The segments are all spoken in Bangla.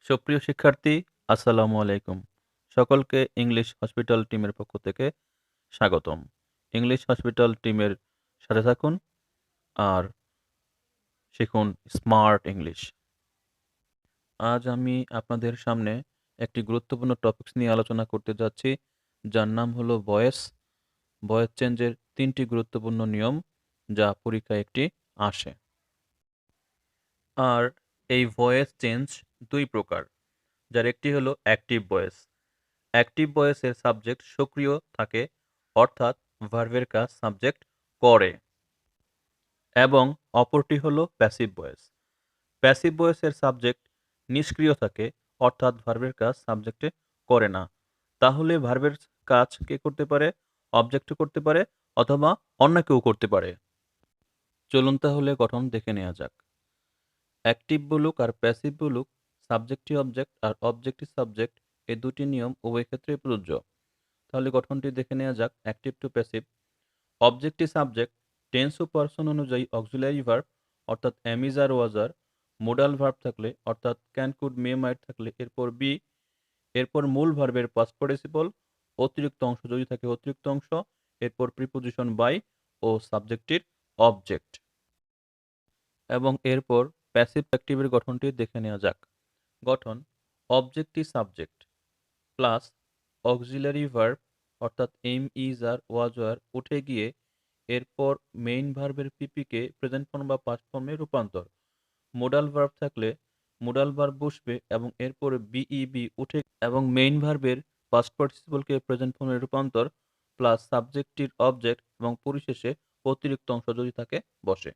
সুপ্রিয় শিক্ষার্থী, আসসালামু আলাইকুম। সকলকে ইংলিশ হসপিটাল টিমের পক্ষ থেকে স্বাগতম। ইংলিশ হসপিটাল টিমের সাথে থাকুন আর শিখুন স্মার্ট ইংলিশ। আজ আমি আপনাদের সামনে একটি গুরুত্বপূর্ণ টপিকস নিয়ে আলোচনা করতে যাচ্ছি, যার নাম হলো ভয়েস চেঞ্জের ৩টি গুরুত্বপূর্ণ নিয়ম যা পরীক্ষায় একটি আসে। আর এই ভয়েস চেঞ্জ ২ প্রকার, যার একটি হলো অ্যাক্টিভ ভয়েস। অ্যাক্টিভ ভয়েসের সাবজেক্ট সক্রিয় থাকে, অর্থাৎ ভার্বের কাজ সাবজেক্ট করে, এবং অপরটি হলো প্যাসিভ ভয়েস। প্যাসিভ ভয়েসের সাবজেক্ট নিষ্ক্রিয় থাকে, অর্থাৎ ভার্বের কাজ সাবজেক্টে করে না। তাহলে ভার্বের কাজ কে করতে পারে? অবজেক্টও করতে পারে অথবা অন্য কেউ করতে পারে। চলুন তাহলে গঠন দেখে নেওয়া যাক। অ্যাক্টিভ বলুক আর প্যাসিভ বলুক, সাবজেক্টই অবজেক্ট আর অবজেক্টই সাবজেক্ট, এই দুটি নিয়ম উভয় ক্ষেত্রেই প্রযোজ্য। তাহলে গঠনটি দেখে নেওয়া যাক। Active to passive. অবজেক্টই সাবজেক্ট, টেন্স ও পার্সন অনুযায়ী অক্সিলারি ভার্ব অর্থাৎ am is আর was are, মোডাল ভার্ব থাকলে অর্থাৎ ক্যান কুড মে মাইট থাকলে এরপর বি, এরপর মূল ভার্বের পাস্ট পার্টিসিপল, অতিরিক্ত অংশ যদি থাকে অতিরিক্ত অংশ, এরপর প্রিপোজিশন বাই ও সাবজেক্টের অবজেক্ট। এবং এরপর প্যাসিভ অ্যাক্টিভের গঠনটি দেখে নেওয়া যাক। গঠন: অবজেক্টই সাবজেক্ট প্লাস অক্সিলারি ভার্ব অর্থাৎ এম ইজ আর ওয়াজ আর উঠে গিয়ে এরপর মেইন ভার্বের পিপিকে প্রেজেন্ট ফর্ম বা পাস্ট ফর্মে রূপান্তর। মোডাল ভার্ব থাকলে মোডাল ভার্ব বসবে এবং এরপর বিইবি উঠে এবং মেইন ভার্বের পাস্ট পার্টিসিপলকে প্রেজেন্ট ফর্মে রূপান্তর প্লাস সাবজেক্টটির অবজেক্ট এবং পরিশেষে অতিরিক্ত অংশ যদি থাকে বসে।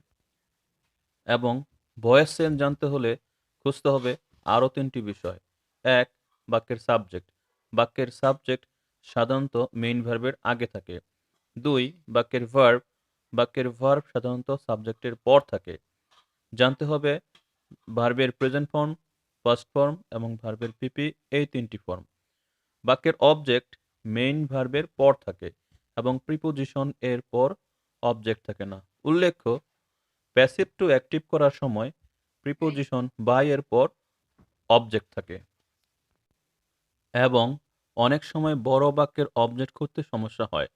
এবং ভয়েস চেঞ্জ জানতে হলে খুঁজতে হবে আরও ৩টি বিষয়। ১. বাক্যের সাবজেক্ট। বাক্যের সাবজেক্ট সাধারণত মেইন ভার্বের আগে থাকে। ২. বাক্যের ভার্ব। বাক্যের ভার্ব সাধারণত সাবজেক্টের পর থাকে। জানতে হবে ভার্বের প্রেজেন্ট ফর্ম, পাস্ট ফর্ম এবং ভার্বের পিপি, এই ৩টি ফর্ম। বাক্যের অবজেক্ট মেইন ভার্বের পর থাকে এবং প্রিপোজিশন এর পর অবজেক্ট থাকে না। উল্লেখ্য, প্যাসিভ টু অ্যাক্টিভ করার সময় প্রিপোজিশন বাই এর পর অবজেক্ট থাকে। এবং অনেক সময় বড় বাক্যের অবজেক্ট খুঁজতে সমস্যা হয়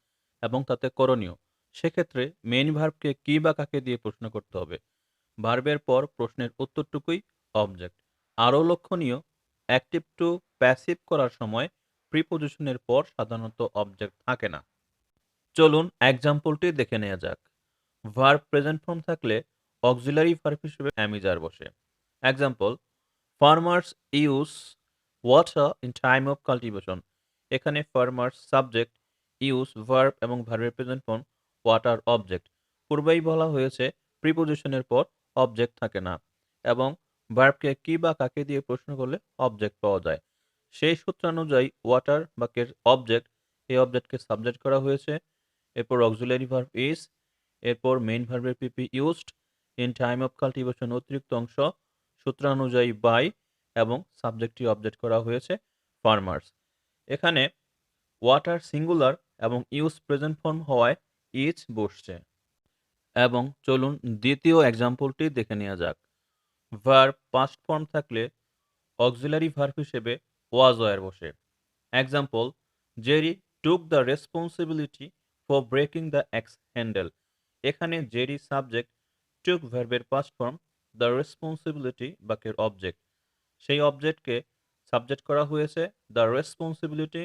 এবং তাতে করণীয়। সেক্ষেত্রে মেইন ভার্বকে কি বা কাকে দিয়ে প্রশ্ন করতে হবে। ভার্বের পর প্রশ্নের উত্তরটুকুই অবজেক্ট। আরও লক্ষণীয়, অ্যাক্টিভ টু প্যাসিভ করার সময় প্রিপোজিশনের পর সাধারণত অবজেক্ট থাকে না। চলুন এক্সাম্পলটি দেখে নেওয়া যাক। ভার্ব প্রেজেন্ট ফর্ম থাকলে অক্সিলারি ভার্ব হিসেবে অ্যামিজার বসে। Example: farmers use water in time of cultivation. এখানে ফার্মার্স সাবজেক্ট, ইউজ ভার্ব এবং ভার্বের প্রেজেন্ট ফর্ম, ওয়াটার অবজেক্ট। পূর্বেই বলা হয়েছে প্রিপোজিশনের পর অবজেক্ট থাকে না এবং ভার্বকে কি বা কাকে দিয়ে প্রশ্ন করলে অবজেক্ট পাওয়া যায়। সেই সূত্রানুযায়ী ওয়াটার বাক্যের অবজেক্ট, এই অবজেক্টকে সাবজেক্ট করা হয়েছে, এরপর অক্সিলারি ভার্ব ইজ, এরপর মেইন ভার্বের PP used, in time of cultivation অতিরিক্ত অংশ, সূত্রানুযায়ী বাই এবং সাবজেক্টটি অবজেক্ট করা হয়েছে ফার্মার্স। এখানে ওয়াটার সিঙ্গুলার এবং ইউজ প্রেজেন্ট ফর্ম হওয়ায় ইজ বসছে। এবং চলুন দ্বিতীয় এক্সাম্পলটি দেখে নেওয়া যাক। ভার্ব পাস্ট ফর্ম থাকলে অক্সিলারি ভার্ব হিসেবে ওয়াজ ওয়্যার বসে। Example: Jerry took the responsibility for breaking the axe handle. এখানে জেরি সাবজেক্ট, টুক ভার্বের পাস্ট ফর্ম, দ্য রেসপন্সিবিলিটি বাক্যের অবজেক্ট। সেই অবজেক্টকে সাবজেক্ট করা হয়েছে the responsibility,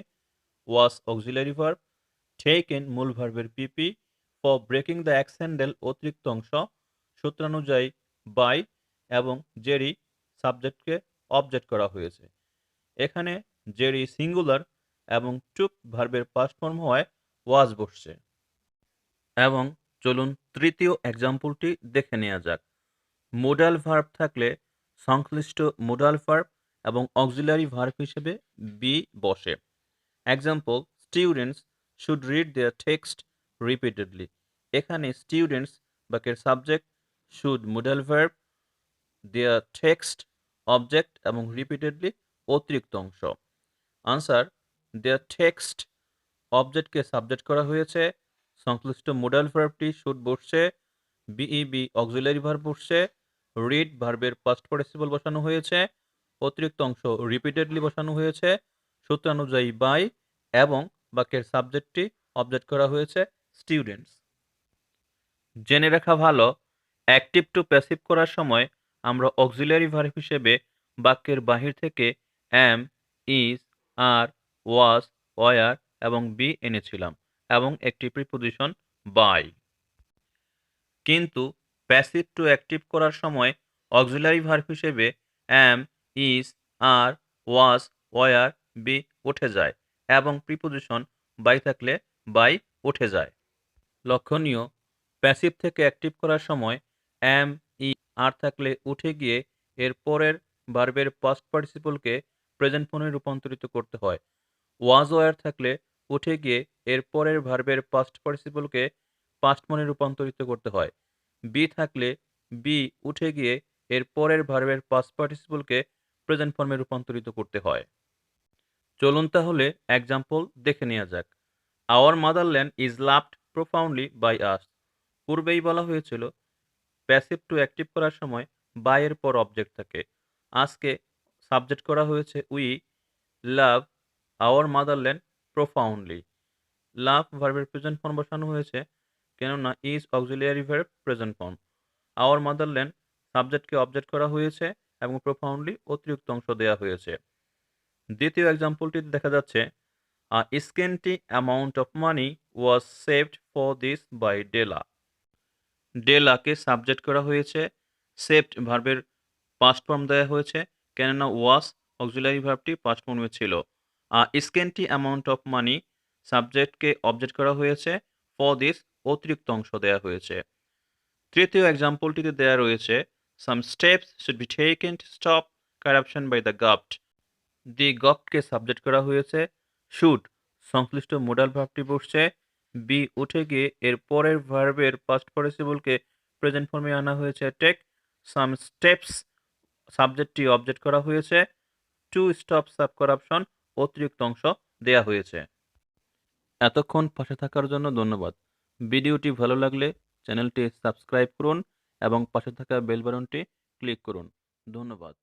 was auxiliary verb, taken মূল ভার্বের PP, for breaking the axe handle অতিরিক্ত অংশ, সূত্রানুযায়ী বাই এবং জেরি সাবজেক্টকে অবজেক্ট করা হয়েছে। এখানে জেরি সিঙ্গুলার এবং টুক ভার্বের পাস্ট ফর্ম হওয়ায় ওয়াজ বসছে। এবং চলুন তৃতীয় এক্সাম্পলটি দেখে নেওয়া যাক। মোডাল ভার্ব থাকলে সংশ্লিষ্ট মোডাল ভার্ব এবং অক্সিলারি ভার্ব হিসেবে বি বসে। Example: students should read their text repeatedly. এখানে স্টুডেন্টস বাক্যের subject, should modal verb, their text object এবং রিপিটেডলি অতিরিক্ত অংশ। আনসার: দেয়ার টেক্সট অবজেক্টকে সাবজেক্ট করা হয়েছে, সংশ্লিষ্ট মোডাল ভার্বটি শুড বসছে, বিইবি অক্সিলারি ভার্ব বসছে, রিড ভার্বের পাস্ট পার্টিসিপল বসানো হয়েছে, অতিরিক্ত অংশ রিপিটেডলি বসানো হয়েছে সূত্রানুযায়ী বাই এবং বাক্যের সাবজেক্টটি অবজেক্ট করা হয়েছে স্টুডেন্টস। জেনে রাখা ভালো, অ্যাক্টিভ টু প্যাসিভ করার সময় আমরা অক্সিলিয়ারি ভার্ব হিসেবে বাক্যের বাহির থেকে am, is, are, was, were এবং বি এনেছিলাম এবং একটি প্রিপোজিশন বাই। কিন্তু প্যাসিভ টু অ্যাক্টিভ করার সময় অক্সিলারি ভার্ব হিসেবে am, is, are, was, were, be উঠে যায় এবং প্রিপোজিশন বাই থাকলে বাই উঠে যায়। লক্ষণীয়, প্যাসিভ থেকে অ্যাক্টিভ করার সময় অ্যাম, ই, আর থাকলে উঠে গিয়ে এর পরের ভার্বের পাস্ট পার্টিসিপলকে প্রেজেন্ট ফর্মে রূপান্তরিত করতে হয়। ওয়াজ ওয়ার থাকলে উঠে গিয়ে এর পরের ভার্বের পাস্ট পার্টিসিপলকে পাস্ট ফর্মে রূপান্তরিত করতে হয়। বি থাকলে বি উঠে গিয়ে এর পরের ভার্বের পাস্ট পার্টিসিপলকে প্রেজেন্ট ফর্মে রূপান্তরিত করতে হয়। চলুন তাহলে এক্সাম্পল দেখে নেওয়া যাক। Our motherland is loved profoundly by us. পূর্বেই বলা হয়েছিল প্যাসিভ টু অ্যাক্টিভ করার সময় বাই এর পর অবজেক্ট থাকে। আজকে সাবজেক্ট করা হয়েছে we love our motherland profoundly. Love ভার্বের প্রেজেন্ট ফর্ম বসানো হয়েছে কেননা is auxiliary verb present form. Our motherland সাবজেক্টকে অবজেক্ট করা হয়েছে এবং প্রোফাউন্ডলি অতিরিক্ত অংশ দেওয়া হয়েছে। দ্বিতীয় এক্সাম্পলটিতে দেখা যাচ্ছে a scanty amount of money was saved for this by Della. ডেলাকে সাবজেক্ট করা হয়েছে, সেভড ভার্বের পাস্ট ফর্ম দেওয়া হয়েছে কেননা ওয়াজ অক্সিলারি ভার্বটি পাস্ট ফর্মে ছিল। স্কেন্টি অ্যামাউন্ট অফ মানি সাবজেক্টকে অবজেক্ট করা হয়েছে, ফর দিস অতিরিক্ত অংশ দেওয়া হয়েছে। তৃতীয় এক্সাম্পলটিতে দেওয়া রয়েছে some steps should be taken to stop corruption by the government. The গভর্নমেন্টকে সাবজেক্ট করা হয়েছে, শুড সংশ্লিষ্ট মোডাল ভার্বটি বসছে, বি উঠে গিয়ে এর পরের ভার্বের পাস্ট পার্টিসিপলকে প্রেজেন্ট ফর্মে আনা হয়েছে টেক। সাম স্টেপস সাবজেক্টটি অবজেক্ট করা হয়েছে, টু স্টপ সাব কারাপশন অতিরিক্ত অংশ দেয়া হয়েছে। এতক্ষণ পাশে থাকার জন্য ধন্যবাদ। ভিডিওটি ভালো লাগলে চ্যানেলটি সাবস্ক্রাইব করুন এবং পাশে থাকা বেল বাটনটি ক্লিক করুন। ধন্যবাদ।